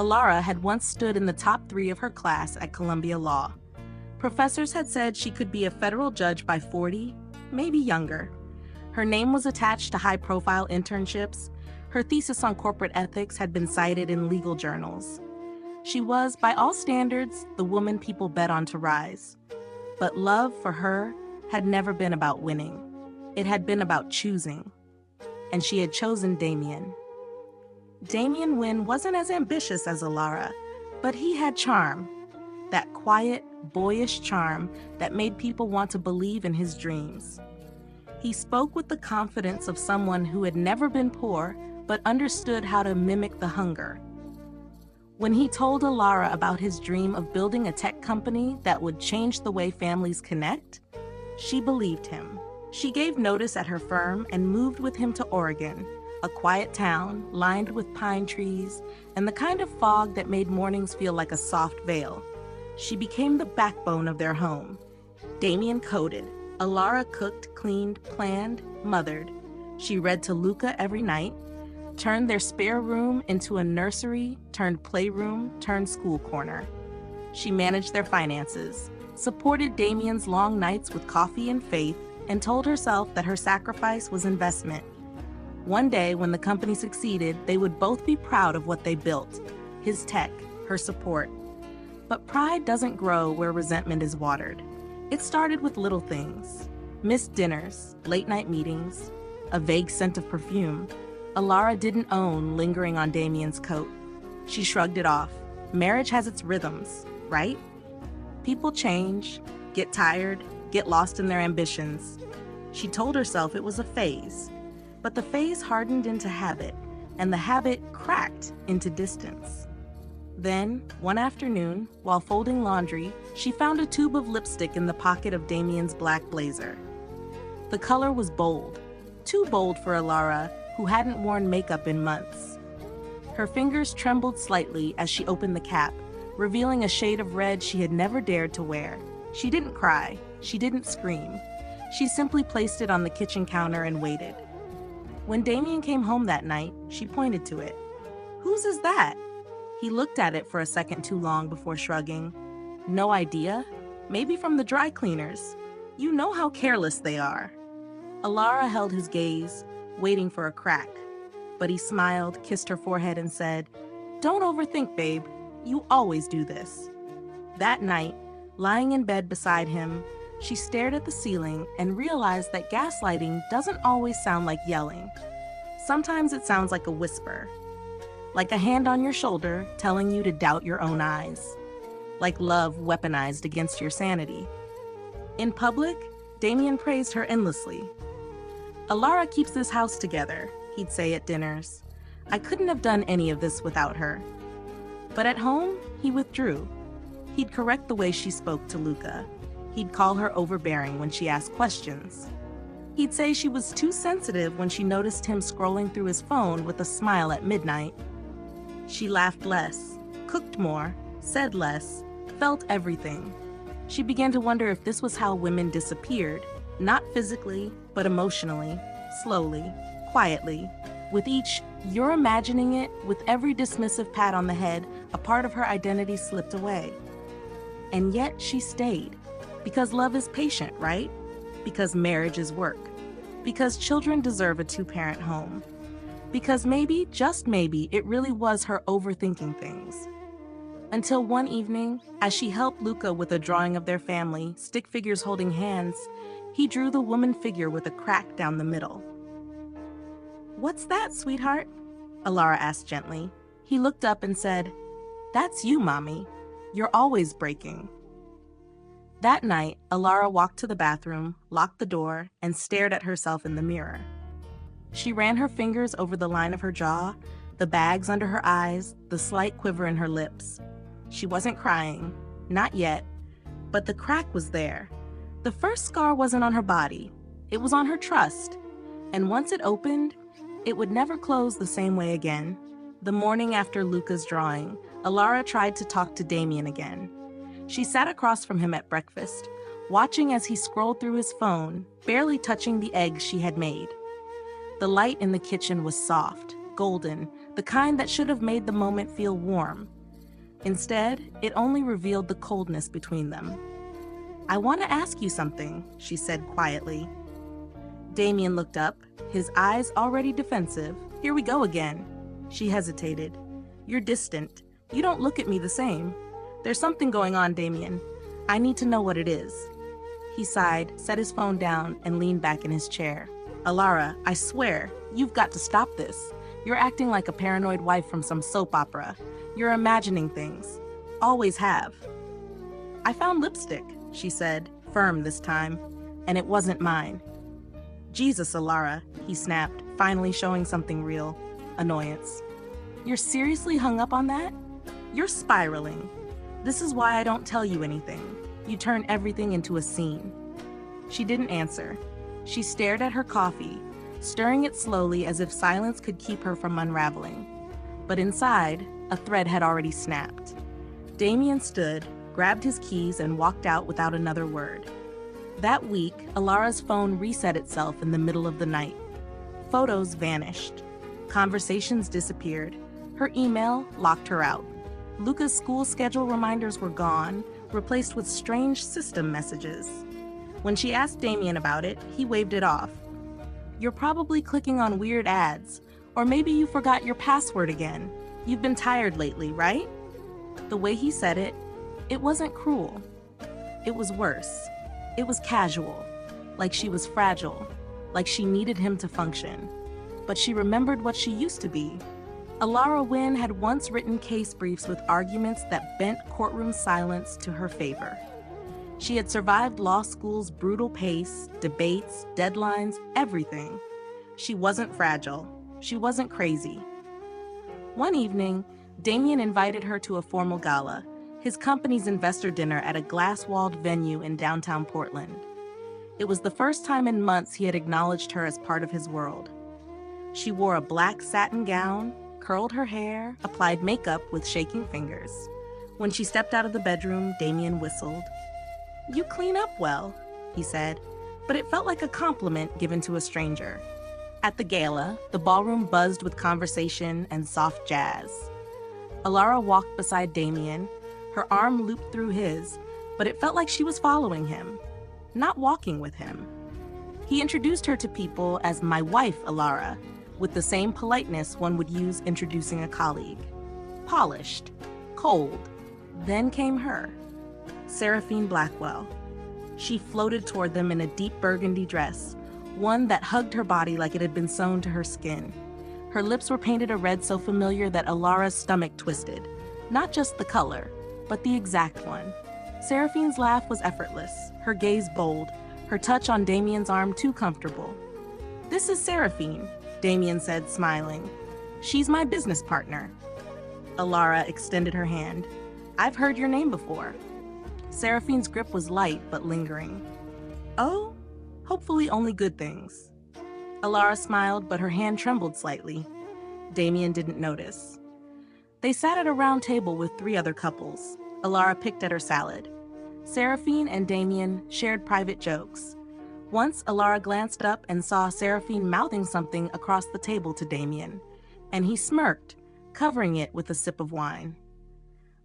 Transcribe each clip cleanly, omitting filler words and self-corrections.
Alara had once stood in the top 3 of her class at Columbia Law. Professors had said she could be a federal judge by 40, maybe younger. Her name was attached to high-profile internships. Her thesis on corporate ethics had been cited in legal journals. She was, by all standards, the woman people bet on to rise. But love, for her, had never been about winning. It had been about choosing. And she had chosen Damien. Damien Wynn wasn't as ambitious as Alara, but he had charm. That quiet, boyish charm that made people want to believe in his dreams. He spoke with the confidence of someone who had never been poor, but understood how to mimic the hunger. When he told Alara about his dream of building a tech company that would change the way families connect, she believed him. She gave notice at her firm and moved with him to Oregon, a quiet town lined with pine trees and the kind of fog that made mornings feel like a soft veil. She became the backbone of their home. Damien coded. Alara cooked, cleaned, planned, mothered. She read to Luca every night, turned their spare room into a nursery, turned playroom, turned school corner. She managed their finances, supported Damien's long nights with coffee and faith, and told herself that her sacrifice was investment. One day, when the company succeeded, they would both be proud of what they built, his tech, her support. But pride doesn't grow where resentment is watered. It started with little things. Missed dinners, late-night meetings, a vague scent of perfume. Alara didn't own lingering on Damien's coat. She shrugged it off. Marriage has its rhythms, right? People change, get tired, get lost in their ambitions. She told herself it was a phase, but the phase hardened into habit, and the habit cracked into distance. Then, one afternoon, while folding laundry, she found a tube of lipstick in the pocket of Damien's black blazer. The color was bold, too bold for Alara, who hadn't worn makeup in months. Her fingers trembled slightly as she opened the cap, revealing a shade of red she had never dared to wear. She didn't cry. She didn't scream. She simply placed it on the kitchen counter and waited. When Damien came home that night, she pointed to it. "Whose is that?" He looked at it for a second too long before shrugging. "No idea? Maybe from the dry cleaners. You know how careless they are." Alara held his gaze, waiting for a crack. But he smiled, kissed her forehead, and said, "Don't overthink, babe. You always do this." That night, lying in bed beside him, she stared at the ceiling and realized that gaslighting doesn't always sound like yelling. Sometimes it sounds like a whisper. Like a hand on your shoulder telling you to doubt your own eyes. Like love weaponized against your sanity. In public, Damien praised her endlessly. "Alara keeps this house together," he'd say at dinners. "I couldn't have done any of this without her." But at home, he withdrew. He'd correct the way she spoke to Luca. He'd call her overbearing when she asked questions. He'd say she was too sensitive when she noticed him scrolling through his phone with a smile at midnight. She laughed less, cooked more, said less, felt everything. She began to wonder if this was how women disappeared, not physically, but emotionally, slowly, quietly. With each, "You're imagining it," with every dismissive pat on the head, a part of her identity slipped away. And yet she stayed. Because love is patient, right? Because marriage is work. Because children deserve a two-parent home. Because maybe, just maybe, it really was her overthinking things. Until one evening, as she helped Luca with a drawing of their family, stick figures holding hands, he drew the woman figure with a crack down the middle. "What's that, sweetheart?" Alara asked gently. He looked up and said, "That's you, Mommy. You're always breaking." That night, Alara walked to the bathroom, locked the door, and stared at herself in the mirror. She ran her fingers over the line of her jaw, the bags under her eyes, the slight quiver in her lips. She wasn't crying, not yet, but the crack was there. The first scar wasn't on her body, it was on her trust, and once it opened, it would never close the same way again. The morning after Luca's drawing, Alara tried to talk to Damien again. She sat across from him at breakfast, watching as he scrolled through his phone, barely touching the eggs she had made. The light in the kitchen was soft, golden, the kind that should have made the moment feel warm. Instead, it only revealed the coldness between them. "I want to ask you something," she said quietly. Damien looked up, his eyes already defensive. "Here we go again." She hesitated. "You're distant. You don't look at me the same. There's something going on, Damien. I need to know what it is." He sighed, set his phone down, and leaned back in his chair. "Alara, I swear, you've got to stop this. You're acting like a paranoid wife from some soap opera. You're imagining things. Always have." "I found lipstick," she said, firm this time, "and it wasn't mine." "Jesus, Alara," he snapped, finally showing something real. Annoyance. "You're seriously hung up on that? You're spiraling. This is why I don't tell you anything. You turn everything into a scene." She didn't answer. She stared at her coffee, stirring it slowly as if silence could keep her from unraveling. But inside, a thread had already snapped. Damien stood, grabbed his keys, and walked out without another word. That week, Alara's phone reset itself in the middle of the night. Photos vanished. Conversations disappeared. Her email locked her out. Luca's school schedule reminders were gone, replaced with strange system messages. When she asked Damien about it, he waved it off. "You're probably clicking on weird ads, or maybe you forgot your password again. You've been tired lately, right?" The way he said it, it wasn't cruel. It was worse. It was casual, like she was fragile, like she needed him to function. But she remembered what she used to be. Alara Wynn had once written case briefs with arguments that bent courtroom silence to her favor. She had survived law school's brutal pace, debates, deadlines, everything. She wasn't fragile. She wasn't crazy. One evening, Damien invited her to a formal gala, his company's investor dinner at a glass-walled venue in downtown Portland. It was the first time in months he had acknowledged her as part of his world. She wore a black satin gown, curled her hair, applied makeup with shaking fingers. When she stepped out of the bedroom, Damien whistled. "You clean up well," he said, but it felt like a compliment given to a stranger. At the gala, the ballroom buzzed with conversation and soft jazz. Alara walked beside Damien, her arm looped through his, but it felt like she was following him, not walking with him. He introduced her to people as "my wife, Alara," with the same politeness one would use introducing a colleague. Polished, cold. Then came her, Seraphine Blackwell. She floated toward them in a deep burgundy dress, one that hugged her body like it had been sewn to her skin. Her lips were painted a red so familiar that Alara's stomach twisted. Not just the color, but the exact one. Seraphine's laugh was effortless, her gaze bold, her touch on Damien's arm too comfortable. "This is Seraphine," Damien said, smiling. "She's my business partner." Alara extended her hand. "I've heard your name before." Seraphine's grip was light but lingering. "Oh, hopefully only good things." Alara smiled, but her hand trembled slightly. Damien didn't notice. They sat at a round table with 3 other couples. Alara picked at her salad. Seraphine and Damien shared private jokes. Once, Alara glanced up and saw Seraphine mouthing something across the table to Damien, and he smirked, covering it with a sip of wine.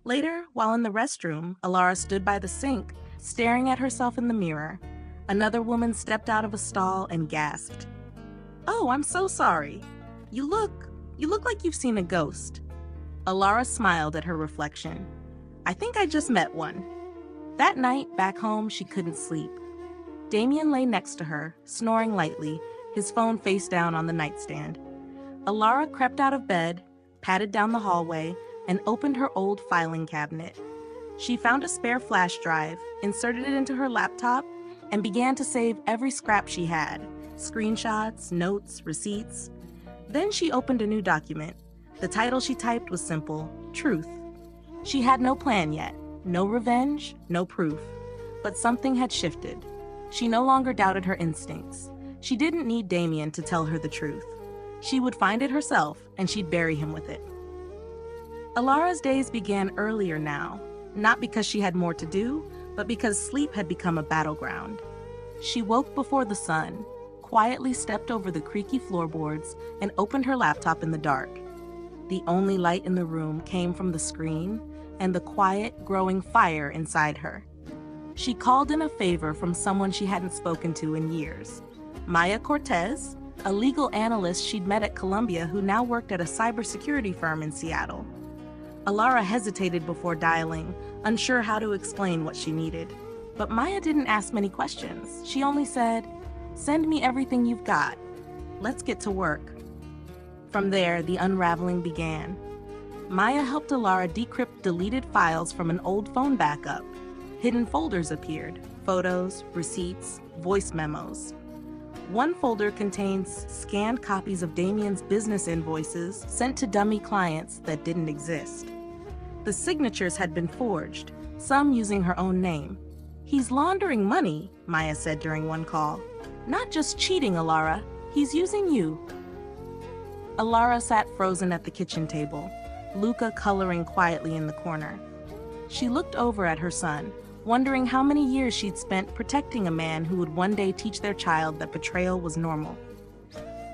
Later, while in the restroom, Alara stood by the sink, staring at herself in the mirror. Another woman stepped out of a stall and gasped. "Oh, I'm so sorry. You look like you've seen a ghost." Alara smiled at her reflection. "I think I just met one." That night, back home, she couldn't sleep. Damien lay next to her, snoring lightly, his phone face down on the nightstand. Alara crept out of bed, padded down the hallway, and opened her old filing cabinet. She found a spare flash drive, inserted it into her laptop, and began to save every scrap she had, screenshots, notes, receipts. Then she opened a new document. The title she typed was simple, Truth. She had no plan yet, no revenge, no proof. But something had shifted. She no longer doubted her instincts. She didn't need Damien to tell her the truth. She would find it herself, and she'd bury him with it. Alara's days began earlier now, not because she had more to do, but because sleep had become a battleground. She woke before the sun, quietly stepped over the creaky floorboards and opened her laptop in the dark. The only light in the room came from the screen and the quiet, growing fire inside her. She called in a favor from someone she hadn't spoken to in years. Maya Cortez, a legal analyst she'd met at Columbia who now worked at a cybersecurity firm in Seattle. Alara hesitated before dialing, unsure how to explain what she needed. But Maya didn't ask many questions. She only said, "Send me everything you've got. Let's get to work." From there, the unraveling began. Maya helped Alara decrypt deleted files from an old phone backup. Hidden folders appeared: photos, receipts, voice memos. One folder contains scanned copies of Damien's business invoices sent to dummy clients that didn't exist. The signatures had been forged, some using her own name. "He's laundering money," Maya said during one call. "Not just cheating, Alara. He's using you." Alara sat frozen at the kitchen table, Luca coloring quietly in the corner. She looked over at her son, wondering how many years she'd spent protecting a man who would one day teach their child that betrayal was normal.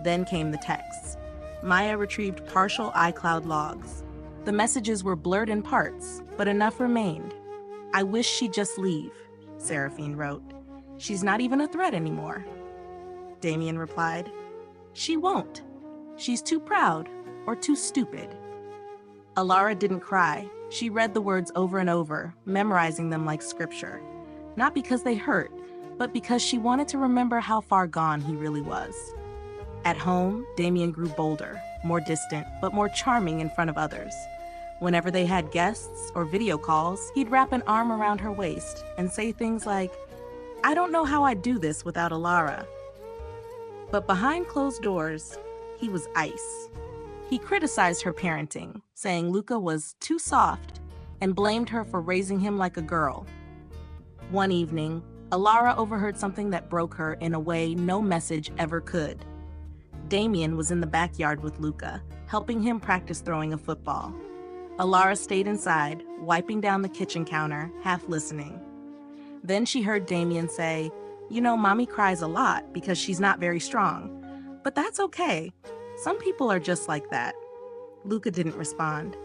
Then came the texts. Maya retrieved partial iCloud logs. The messages were blurred in parts, but enough remained. "I wish she'd just leave," Seraphine wrote. "She's not even a threat anymore." Damien replied, "She won't. She's too proud or too stupid." Alara didn't cry. She read the words over and over, memorizing them like scripture. Not because they hurt, but because she wanted to remember how far gone he really was. At home, Damien grew bolder, more distant, but more charming in front of others. Whenever they had guests or video calls, he'd wrap an arm around her waist and say things like, "I don't know how I'd do this without Alara." But behind closed doors, he was ice. He criticized her parenting, saying Luca was too soft, and blamed her for raising him like a girl. One evening, Alara overheard something that broke her in a way no message ever could. Damien was in the backyard with Luca, helping him practice throwing a football. Alara stayed inside, wiping down the kitchen counter, half listening. Then she heard Damien say, "You know, Mommy cries a lot because she's not very strong. But that's okay. Some people are just like that." Luca didn't respond.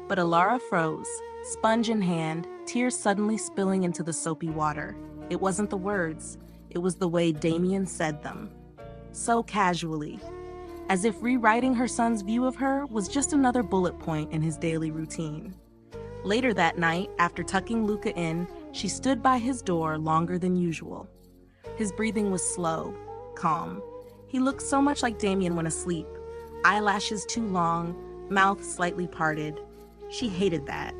But Alara froze, sponge in hand, tears suddenly spilling into the soapy water. It wasn't the words, it was the way Damien said them. So casually, as if rewriting her son's view of her was just another bullet point in his daily routine. Later that night, after tucking Luca in, she stood by his door longer than usual. His breathing was slow, calm. He looked so much like Damien when asleep. Eyelashes too long, mouth slightly parted. She hated that.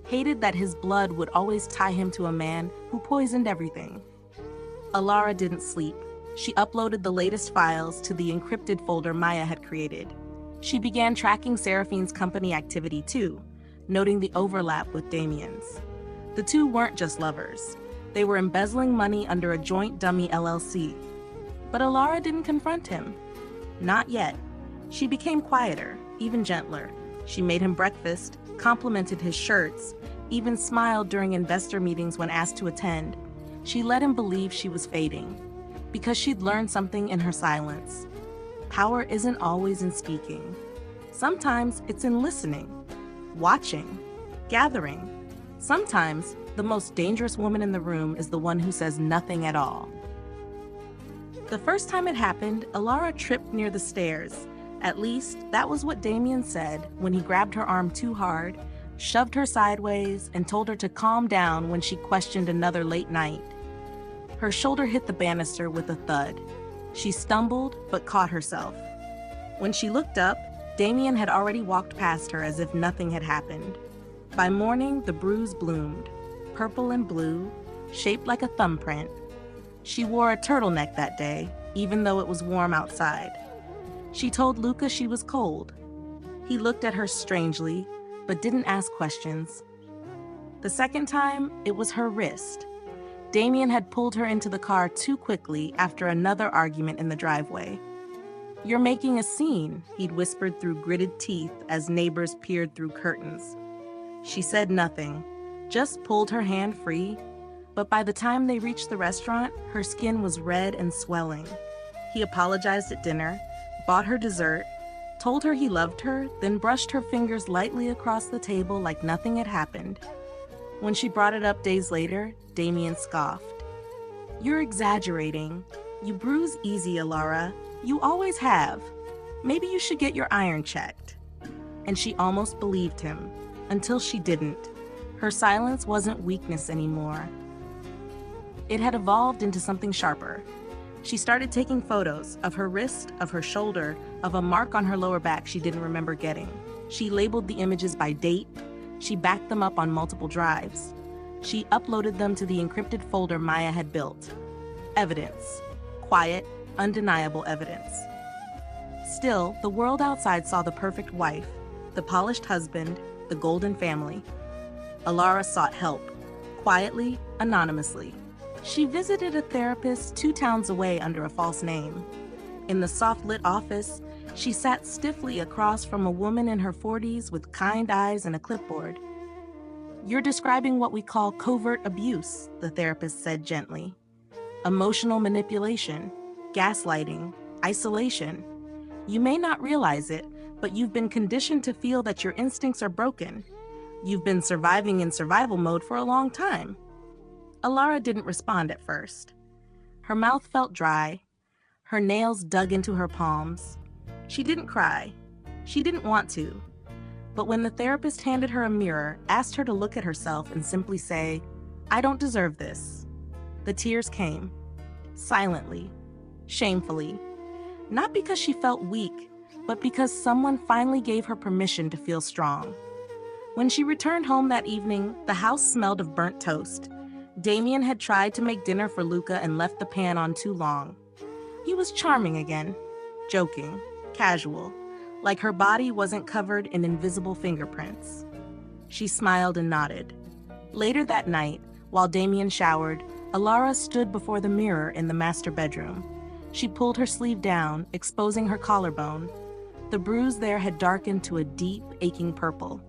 Hated that his blood would always tie him to a man who poisoned everything. Alara didn't sleep. She uploaded the latest files to the encrypted folder Maya had created. She began tracking Seraphine's company activity too, noting the overlap with Damien's. The two weren't just lovers. They were embezzling money under a joint dummy LLC. But Alara didn't confront him. Not yet. She became quieter, even gentler. She made him breakfast, complimented his shirts, even smiled during investor meetings when asked to attend. She let him believe she was fading, because she'd learned something in her silence. Power isn't always in speaking. Sometimes it's in listening, watching, gathering. Sometimes the most dangerous woman in the room is the one who says nothing at all. The first time it happened, Alara tripped near the stairs. At least, that was what Damien said when he grabbed her arm too hard, shoved her sideways, and told her to calm down when she questioned another late night. Her shoulder hit the banister with a thud. She stumbled, but caught herself. When she looked up, Damien had already walked past her as if nothing had happened. By morning, the bruise bloomed, purple and blue, shaped like a thumbprint. She wore a turtleneck that day, even though it was warm outside. She told Luca she was cold. He looked at her strangely, but didn't ask questions. The second time, it was her wrist. Damien had pulled her into the car too quickly after another argument in the driveway. "You're making a scene," he'd whispered through gritted teeth as neighbors peered through curtains. She said nothing, just pulled her hand free, but by the time they reached the restaurant, her skin was red and swelling. He apologized at dinner, bought her dessert, told her he loved her, then brushed her fingers lightly across the table like nothing had happened. When she brought it up days later, Damien scoffed. "You're exaggerating. You bruise easy, Alara. You always have. Maybe you should get your iron checked." And she almost believed him, until she didn't. Her silence wasn't weakness anymore. It had evolved into something sharper. She started taking photos of her wrist, of her shoulder, of a mark on her lower back she didn't remember getting. She labeled the images by date. She backed them up on multiple drives. She uploaded them to the encrypted folder Maya had built. Evidence. Quiet, undeniable evidence. Still, the world outside saw the perfect wife, the polished husband, the golden family. Alara sought help, quietly, anonymously. She visited a therapist 2 towns away under a false name. In the soft-lit office, she sat stiffly across from a woman in her 40s with kind eyes and a clipboard. "You're describing what we call covert abuse," the therapist said gently. "Emotional manipulation, gaslighting, isolation. You may not realize it, but you've been conditioned to feel that your instincts are broken. You've been surviving in survival mode for a long time." Alara didn't respond at first. Her mouth felt dry. Her nails dug into her palms. She didn't cry. She didn't want to. But when the therapist handed her a mirror, asked her to look at herself and simply say, "I don't deserve this," the tears came. Silently. Shamefully. Not because she felt weak, but because someone finally gave her permission to feel strong. When she returned home that evening, the house smelled of burnt toast. Damien had tried to make dinner for Luca and left the pan on too long. He was charming again, joking, casual, like her body wasn't covered in invisible fingerprints. She smiled and nodded. Later that night, while Damien showered, Alara stood before the mirror in the master bedroom. She pulled her sleeve down, exposing her collarbone. The bruise there had darkened to a deep, aching purple.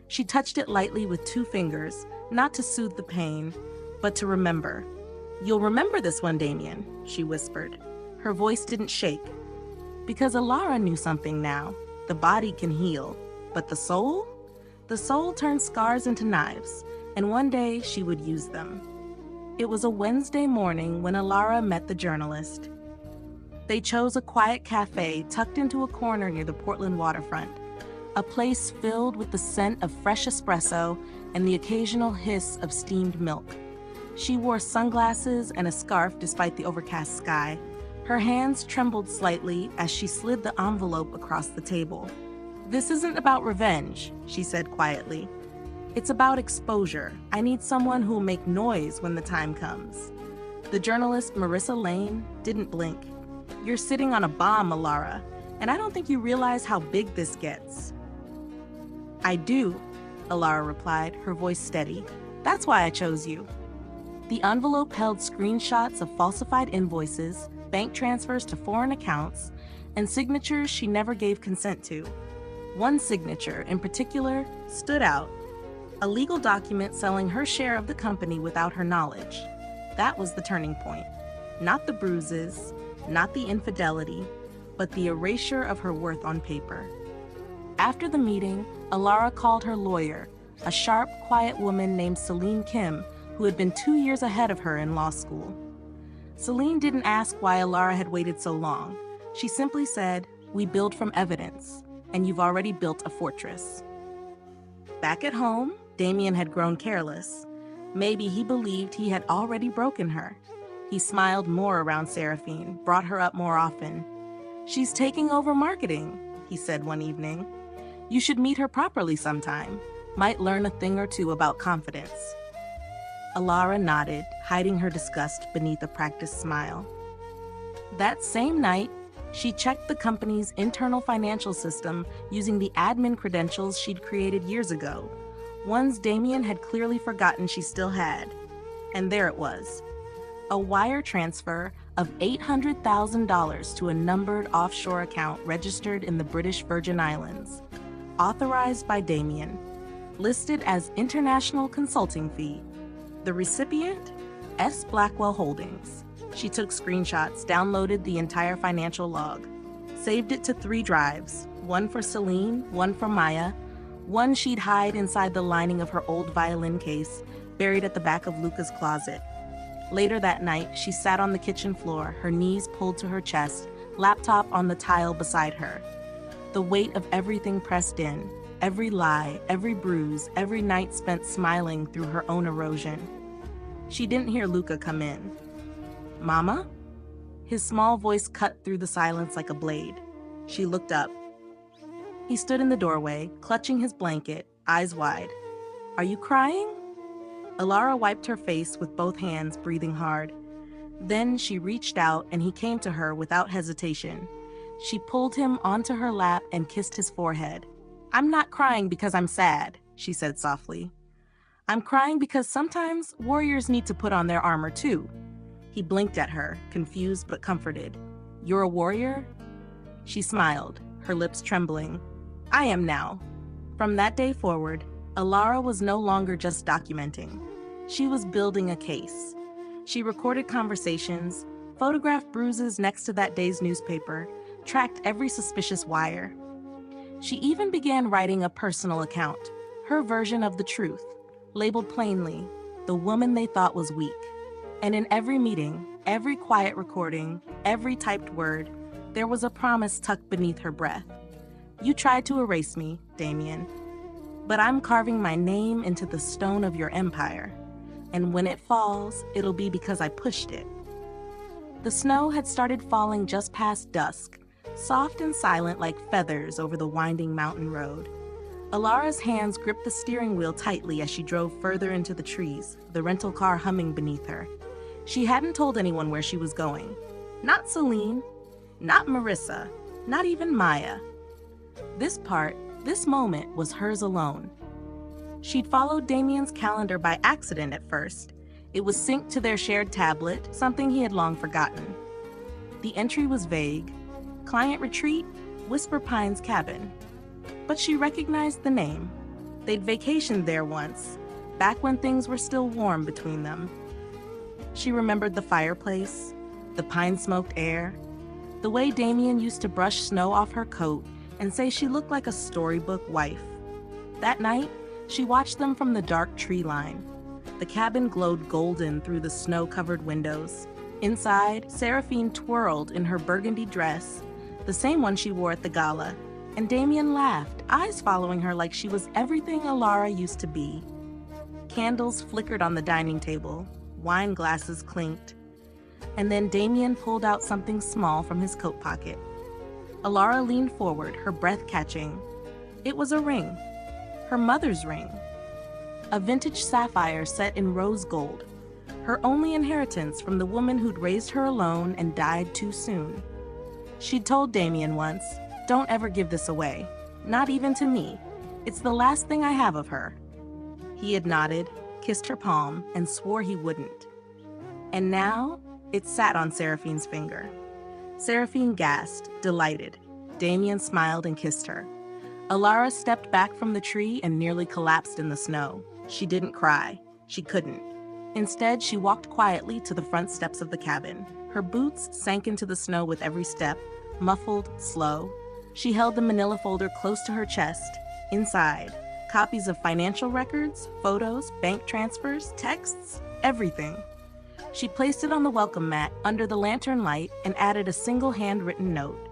She touched it lightly with 2 fingers, not to soothe the pain, but to remember. "You'll remember this one, Damien," she whispered. Her voice didn't shake. Because Alara knew something now. The body can heal, but the soul? The soul turns scars into knives, and one day she would use them. It was a Wednesday morning when Alara met the journalist. They chose a quiet cafe tucked into a corner near the Portland waterfront, a place filled with the scent of fresh espresso and the occasional hiss of steamed milk. She wore sunglasses and a scarf despite the overcast sky. Her hands trembled slightly as she slid the envelope across the table. "This isn't about revenge," she said quietly. "It's about exposure. I need someone who'll make noise when the time comes." The journalist, Marissa Lane, didn't blink. "You're sitting on a bomb, Alara, and I don't think you realize how big this gets." "I do," Alara replied, her voice steady. "That's why I chose you." The envelope held screenshots of falsified invoices, bank transfers to foreign accounts, and signatures she never gave consent to. One signature, in particular, stood out. A legal document selling her share of the company without her knowledge. That was the turning point. Not the bruises, not the infidelity, but the erasure of her worth on paper. After the meeting, Alara called her lawyer, a sharp, quiet woman named Celine Kim, who had been 2 years ahead of her in law school. Celine didn't ask why Alara had waited so long. She simply said, "We build from evidence, and you've already built a fortress." Back at home, Damien had grown careless. Maybe he believed he had already broken her. He smiled more around Seraphine, brought her up more often. "She's taking over marketing," he said one evening. "You should meet her properly sometime. Might learn a thing or two about confidence." Alara nodded, hiding her disgust beneath a practiced smile. That same night, she checked the company's internal financial system using the admin credentials she'd created years ago, ones Damien had clearly forgotten she still had. And there it was. A wire transfer of $800,000 to a numbered offshore account registered in the British Virgin Islands, authorized by Damien, listed as international consulting fee. The recipient, S. Blackwell Holdings. She took screenshots, downloaded the entire financial log, saved it to 3 drives, one for Celine, one for Maya, one she'd hide inside the lining of her old violin case, buried at the back of Luca's closet. Later that night, she sat on the kitchen floor, her knees pulled to her chest, laptop on the tile beside her. The weight of everything pressed in, every lie, every bruise, every night spent smiling through her own erosion. She didn't hear Luca come in. "Mama?" His small voice cut through the silence like a blade. She looked up. He stood in the doorway, clutching his blanket, eyes wide. "Are you crying?" Alara wiped her face with both hands, breathing hard. Then she reached out and he came to her without hesitation. She pulled him onto her lap and kissed his forehead. "I'm not crying because I'm sad," she said softly. "I'm crying because sometimes warriors need to put on their armor too." He blinked at her, confused but comforted. "You're a warrior?" She smiled, her lips trembling. "I am now." From that day forward, Alara was no longer just documenting. She was building a case. She recorded conversations, photographed bruises next to that day's newspaper, tracked every suspicious wire. She even began writing a personal account, her version of the truth, labeled plainly, "The woman they thought was weak." And in every meeting, every quiet recording, every typed word, there was a promise tucked beneath her breath. "You tried to erase me, Damien, but I'm carving my name into the stone of your empire. And when it falls, it'll be because I pushed it." The snow had started falling just past dusk, soft and silent like feathers over the winding mountain road. Alara's hands gripped the steering wheel tightly as she drove further into the trees, the rental car humming beneath her. She hadn't told anyone where she was going. Not Celine, not Marissa, not even Maya. This moment was hers alone. She'd followed Damien's calendar by accident at first. It was synced to their shared tablet, something he had long forgotten. The entry was vague. Client retreat, Whisper Pines cabin. But she recognized the name. They'd vacationed there once, back when things were still warm between them. She remembered the fireplace, the pine-smoked air, the way Damien used to brush snow off her coat and say she looked like a storybook wife. That night, she watched them from the dark tree line. The cabin glowed golden through the snow-covered windows. Inside, Seraphine twirled in her burgundy dress, the same one she wore at the gala, and Damien laughed, eyes following her like she was everything Alara used to be. Candles flickered on the dining table, wine glasses clinked, and then Damien pulled out something small from his coat pocket. Alara leaned forward, her breath catching. It was a ring, her mother's ring. A vintage sapphire set in rose gold, her only inheritance from the woman who'd raised her alone and died too soon. She'd told Damien once, "Don't ever give this away, not even to me. It's the last thing I have of her." He had nodded, kissed her palm, and swore he wouldn't. And now, it sat on Seraphine's finger. Seraphine gasped, delighted. Damien smiled and kissed her. Alara stepped back from the tree and nearly collapsed in the snow. She didn't cry. She couldn't. Instead, she walked quietly to the front steps of the cabin. Her boots sank into the snow with every step, muffled, slow. She held the manila folder close to her chest. Inside, copies of financial records, photos, bank transfers, texts, everything. She placed it on the welcome mat under the lantern light and added a single handwritten note.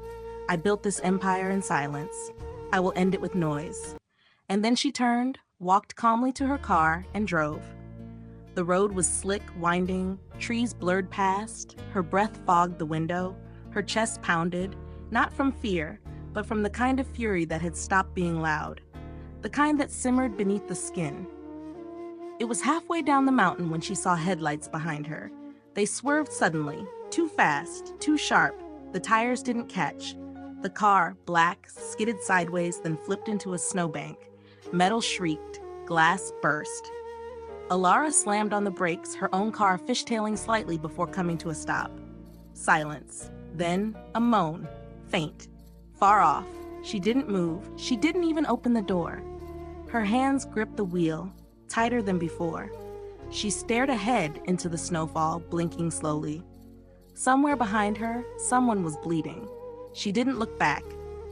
"I built this empire in silence. I will end it with noise." And then she turned, walked calmly to her car, and drove. The road was slick, winding, trees blurred past, her breath fogged the window, her chest pounded, not from fear, but from the kind of fury that had stopped being loud, the kind that simmered beneath the skin. It was halfway down the mountain when she saw headlights behind her. They swerved suddenly, too fast, too sharp. The tires didn't catch. The car, black, skidded sideways, then flipped into a snowbank. Metal shrieked, glass burst. Alara slammed on the brakes, her own car fishtailing slightly before coming to a stop. Silence. Then a moan, faint, far off. She didn't move. She didn't even open the door. Her hands gripped the wheel, tighter than before. She stared ahead into the snowfall, blinking slowly. Somewhere behind her, someone was bleeding. She didn't look back,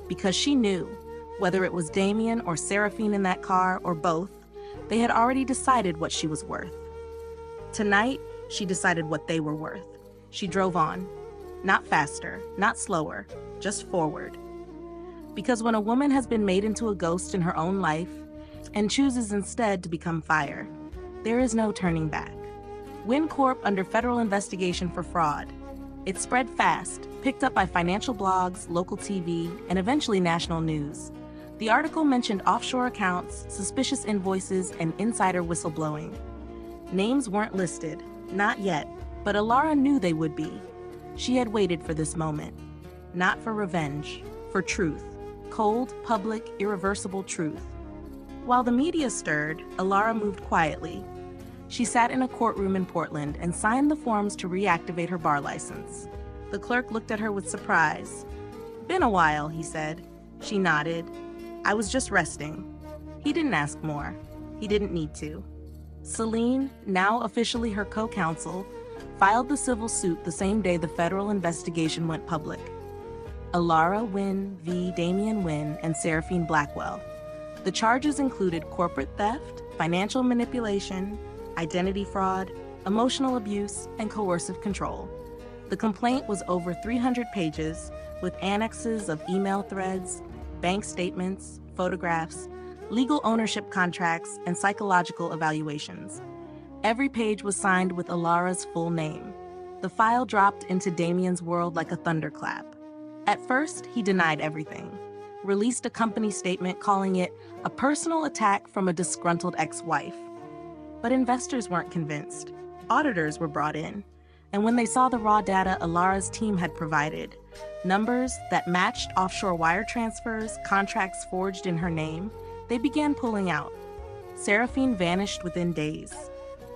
because she knew, whether it was Damien or Seraphine in that car or both, they had already decided what she was worth. Tonight, she decided what they were worth. She drove on. Not faster, not slower, just forward. Because when a woman has been made into a ghost in her own life and chooses instead to become fire, there is no turning back. Wynn Corp under federal investigation for fraud. It spread fast, picked up by financial blogs, local TV, and eventually national news. The article mentioned offshore accounts, suspicious invoices, and insider whistleblowing. Names weren't listed, not yet, but Alara knew they would be. She had waited for this moment. Not for revenge, for truth. Cold, public, irreversible truth. While the media stirred, Alara moved quietly. She sat in a courtroom in Portland and signed the forms to reactivate her bar license. The clerk looked at her with surprise. "Been a while," he said. She nodded. "I was just resting." He didn't ask more. He didn't need to. Celine, now officially her co-counsel, filed the civil suit the same day the federal investigation went public. Alara Wynn v. Damien Wynn and Seraphine Blackwell. The charges included corporate theft, financial manipulation, identity fraud, emotional abuse, and coercive control. The complaint was over 300 pages, with annexes of email threads, bank statements, photographs, legal ownership contracts, and psychological evaluations. Every page was signed with Alara's full name. The file dropped into Damien's world like a thunderclap. At first, he denied everything, released a company statement calling it a personal attack from a disgruntled ex-wife. But investors weren't convinced. Auditors were brought in, and when they saw the raw data Alara's team had provided, numbers that matched offshore wire transfers, contracts forged in her name, they began pulling out. Seraphine vanished within days.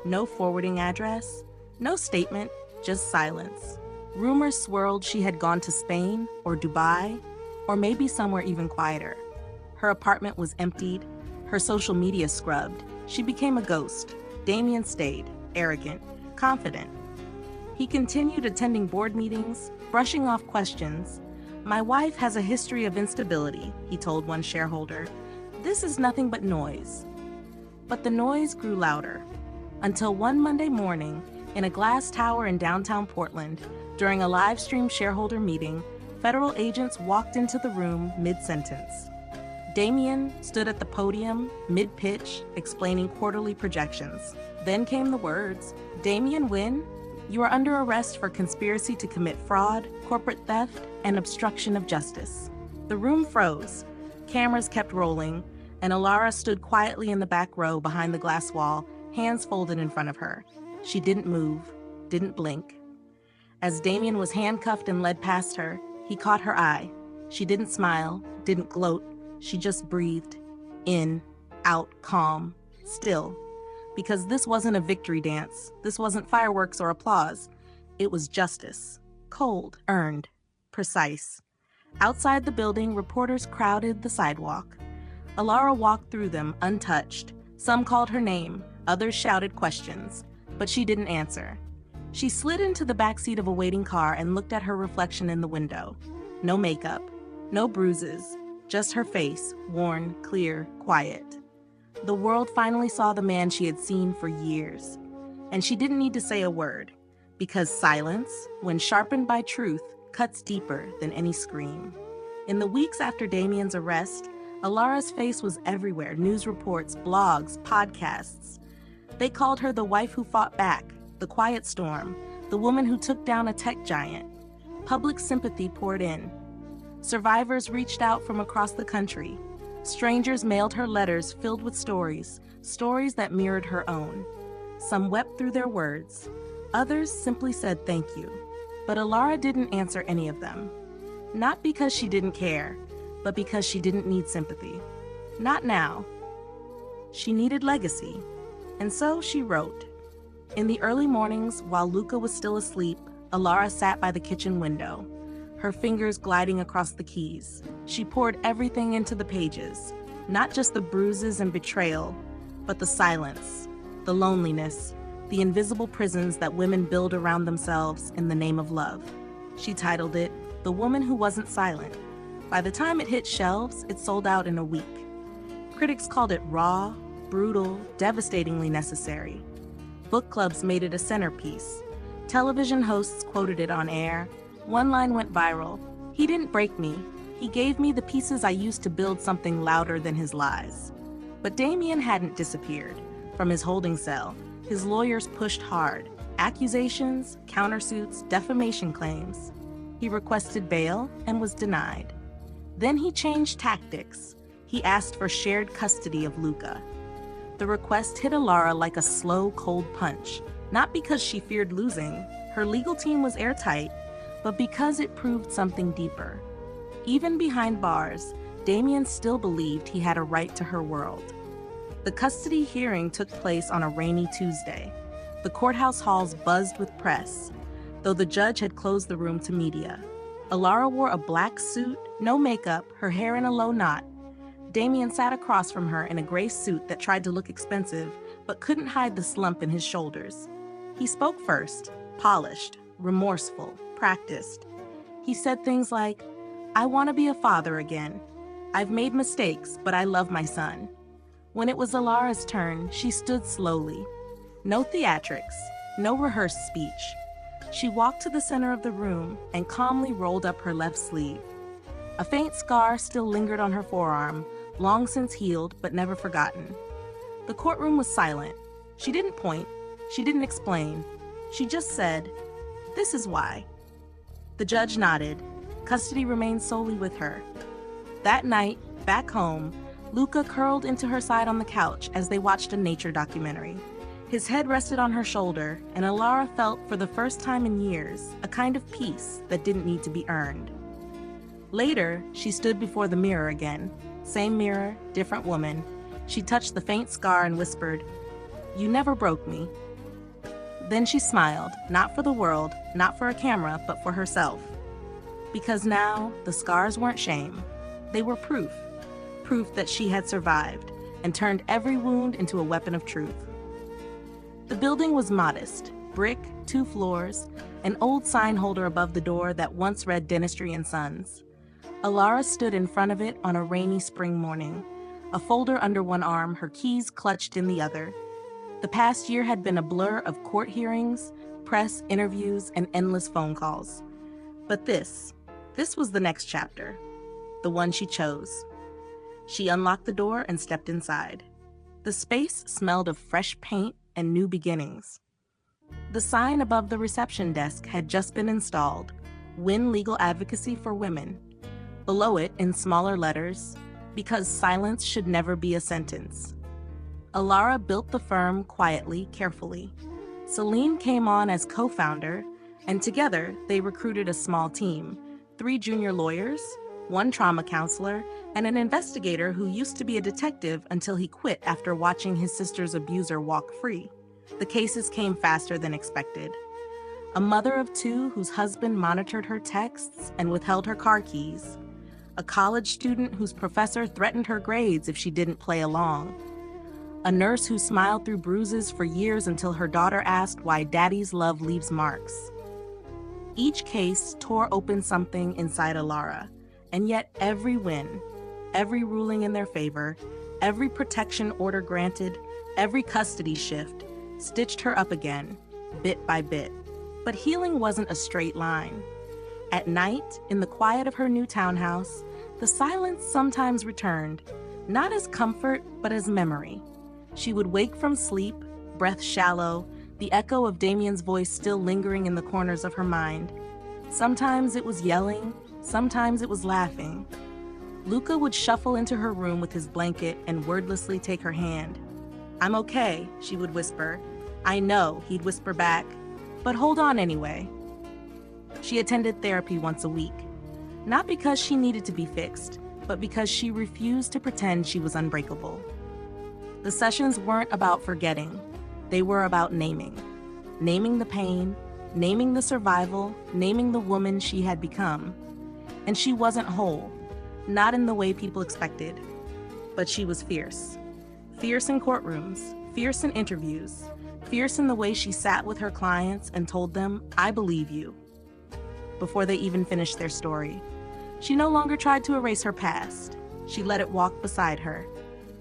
No forwarding address, no statement, just silence. Rumors swirled she had gone to Spain or Dubai, or maybe somewhere even quieter. Her apartment was emptied, her social media scrubbed. She became a ghost. Damien stayed, arrogant, confident. He continued attending board meetings, brushing off questions. "My wife has a history of instability," he told one shareholder. "This is nothing but noise." But the noise grew louder, until one Monday morning, in a glass tower in downtown Portland, during a live-stream shareholder meeting, federal agents walked into the room mid-sentence. Damien stood at the podium, mid-pitch, explaining quarterly projections. Then came the words, "Damien Wynn, you are under arrest for conspiracy to commit fraud, corporate theft, and obstruction of justice." The room froze. Cameras kept rolling, and Alara stood quietly in the back row behind the glass wall, hands folded in front of her. She didn't move, didn't blink. As Damien was handcuffed and led past her, he caught her eye. She didn't smile, didn't gloat. She just breathed. In, out, calm, still. Because this wasn't a victory dance. This wasn't fireworks or applause. It was justice. Cold, earned, precise. Outside the building, reporters crowded the sidewalk. Alara walked through them, untouched. Some called her name, others shouted questions, but she didn't answer. She slid into the backseat of a waiting car and looked at her reflection in the window. No makeup, no bruises, just her face, worn, clear, quiet. The world finally saw the man she had seen for years, and she didn't need to say a word, because silence, when sharpened by truth, cuts deeper than any scream. In the weeks after Damien's arrest, Alara's face was everywhere, news reports, blogs, podcasts. They called her the wife who fought back, the quiet storm, the woman who took down a tech giant. Public sympathy poured in. Survivors reached out from across the country. Strangers mailed her letters filled with stories, stories that mirrored her own. Some wept through their words. Others simply said thank you. But Alara didn't answer any of them. Not because she didn't care, but because she didn't need sympathy. Not now. She needed legacy. And so she wrote. In the early mornings, while Luca was still asleep, Alara sat by the kitchen window, her fingers gliding across the keys. She poured everything into the pages, not just the bruises and betrayal, but the silence, the loneliness, The Invisible Prisons That Women Build Around Themselves in the Name of Love. She titled it, The Woman Who Wasn't Silent. By the time it hit shelves, it sold out in a week. Critics called it raw, brutal, devastatingly necessary. Book clubs made it a centerpiece. Television hosts quoted it on air. One line went viral. "He didn't break me. He gave me the pieces I used to build something louder than his lies." But Damien hadn't disappeared. From his holding cell, his lawyers pushed hard. Accusations, countersuits, defamation claims. He requested bail and was denied. Then he changed tactics. He asked for shared custody of Luca. The request hit Alara like a slow, cold punch, not because she feared losing, her legal team was airtight, but because it proved something deeper. Even behind bars, Damien still believed he had a right to her world. The custody hearing took place on a rainy Tuesday. The courthouse halls buzzed with press, though the judge had closed the room to media. Alara wore a black suit, no makeup, her hair in a low knot. Damien sat across from her in a gray suit that tried to look expensive, but couldn't hide the slump in his shoulders. He spoke first, polished, remorseful, practiced. He said things like, "I want to be a father again. I've made mistakes, but I love my son." When it was Alara's turn, she stood slowly. No theatrics, no rehearsed speech. She walked to the center of the room and calmly rolled up her left sleeve. A faint scar still lingered on her forearm, long since healed but never forgotten. The courtroom was silent. She didn't point. She didn't explain. She just said, "This is why." The judge nodded. Custody remained solely with her. That night, back home, Luca curled into her side on the couch as they watched a nature documentary. His head rested on her shoulder, and Alara felt for the first time in years a kind of peace that didn't need to be earned. Later, she stood before the mirror again. Same mirror, different woman. She touched the faint scar and whispered, "You never broke me." Then she smiled, not for the world, not for a camera, but for herself. Because now, the scars weren't shame. They were proof. Proof that she had survived and turned every wound into a weapon of truth. The building was modest, brick, 2 floors, an old sign holder above the door that once read Dentistry and Sons. Alara stood in front of it on a rainy spring morning, a folder under one arm, her keys clutched in the other. The past year had been a blur of court hearings, press, interviews, and endless phone calls. But this was the next chapter, the one she chose. She unlocked the door and stepped inside. The space smelled of fresh paint and new beginnings. The sign above the reception desk had just been installed, "Win Legal Advocacy for Women." Below it, in smaller letters, "Because silence should never be a sentence." Alara built the firm quietly, carefully. Celine came on as co-founder, and together they recruited a small team, 3 junior lawyers, 1 trauma counselor, and an investigator who used to be a detective until he quit after watching his sister's abuser walk free. The cases came faster than expected. A mother of 2 whose husband monitored her texts and withheld her car keys. A college student whose professor threatened her grades if she didn't play along. A nurse who smiled through bruises for years until her daughter asked why daddy's love leaves marks. Each case tore open something inside Alara. And yet every win, every ruling in their favor, every protection order granted, every custody shift, stitched her up again, bit by bit. But healing wasn't a straight line. At night, in the quiet of her new townhouse, the silence sometimes returned, not as comfort, but as memory. She would wake from sleep, breath shallow, the echo of Damien's voice still lingering in the corners of her mind. Sometimes it was yelling, sometimes it was laughing. Luca would shuffle into her room with his blanket and wordlessly take her hand. "I'm okay," she would whisper. "I know," he'd whisper back, "but hold on anyway." She attended therapy once a week, not because she needed to be fixed, but because she refused to pretend she was unbreakable. The sessions weren't about forgetting. They were about naming. Naming the pain, naming the survival, naming the woman she had become. And she wasn't whole, not in the way people expected. But she was fierce. Fierce in courtrooms, fierce in interviews, fierce in the way she sat with her clients and told them, "I believe you," before they even finished their story. She no longer tried to erase her past. She let it walk beside her,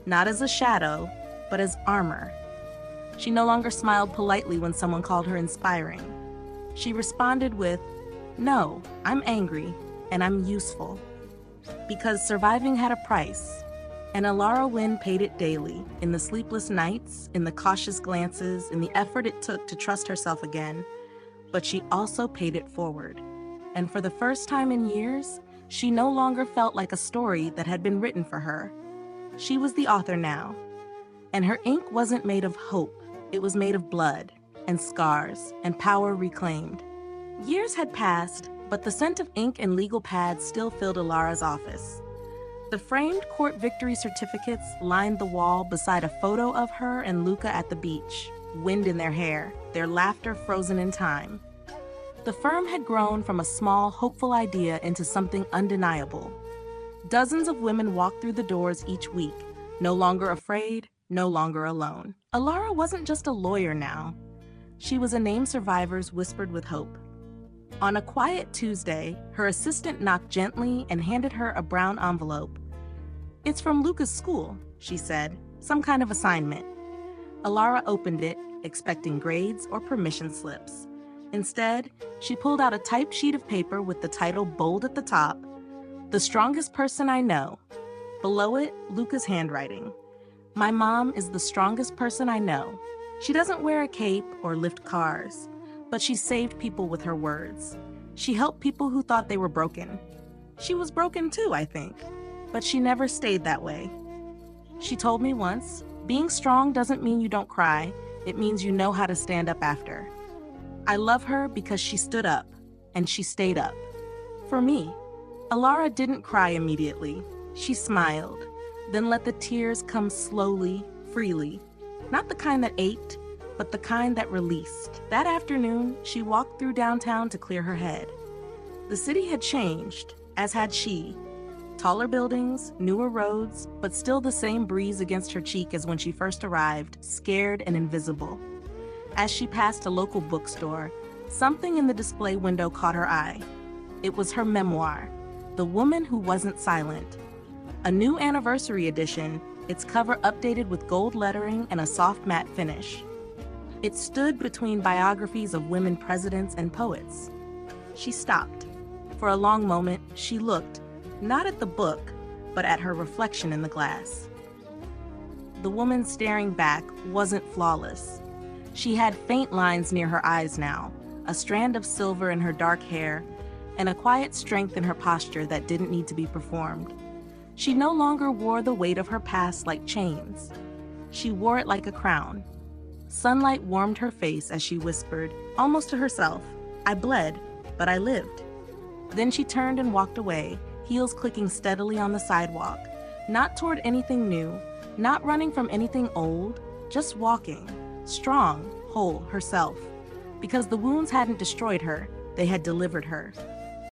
not as a shadow, but as armor. She no longer smiled politely when someone called her inspiring. She responded with, "No, I'm angry, and I'm useful." Because surviving had a price, and Alara Wynn paid it daily, in the sleepless nights, in the cautious glances, in the effort it took to trust herself again. But she also paid it forward. And for the first time in years, she no longer felt like a story that had been written for her. She was the author now. And her ink wasn't made of hope. It was made of blood and scars and power reclaimed. Years had passed, but the scent of ink and legal pads still filled Alara's office. The framed court victory certificates lined the wall beside a photo of her and Luca at the beach, wind in their hair, their laughter frozen in time. The firm had grown from a small, hopeful idea into something undeniable. Dozens of women walked through the doors each week, no longer afraid, no longer alone. Alara wasn't just a lawyer now. She was a name survivors whispered with hope. On a quiet Tuesday, her assistant knocked gently and handed her a brown envelope. "It's from Luca's school," she said, "some kind of assignment." Alara opened it, expecting grades or permission slips. Instead, she pulled out a typed sheet of paper with the title bold at the top, "The Strongest Person I Know." Below it, Luca's handwriting. "My mom is the strongest person I know. She doesn't wear a cape or lift cars, but she saved people with her words. She helped people who thought they were broken. She was broken too, I think, but she never stayed that way. She told me once, being strong doesn't mean you don't cry, it means you know how to stand up after. I love her because she stood up, and she stayed up. For me." Alara didn't cry immediately. She smiled, then let the tears come slowly, freely. Not the kind that ached, but the kind that released. That afternoon, she walked through downtown to clear her head. The city had changed, as had she. Taller buildings, newer roads, but still the same breeze against her cheek as when she first arrived, scared and invisible. As she passed a local bookstore, something in the display window caught her eye. It was her memoir, The Woman Who Wasn't Silent. A new anniversary edition, its cover updated with gold lettering and a soft matte finish. It stood between biographies of women presidents and poets. She stopped. For a long moment, she looked, not at the book, but at her reflection in the glass. The woman staring back wasn't flawless. She had faint lines near her eyes now, a strand of silver in her dark hair, and a quiet strength in her posture that didn't need to be performed. She no longer wore the weight of her past like chains. She wore it like a crown. Sunlight warmed her face as she whispered, almost to herself, "I bled, but I lived." Then she turned and walked away, heels clicking steadily on the sidewalk, not toward anything new, not running from anything old, just walking, strong, whole, herself. Because the wounds hadn't destroyed her, they had delivered her.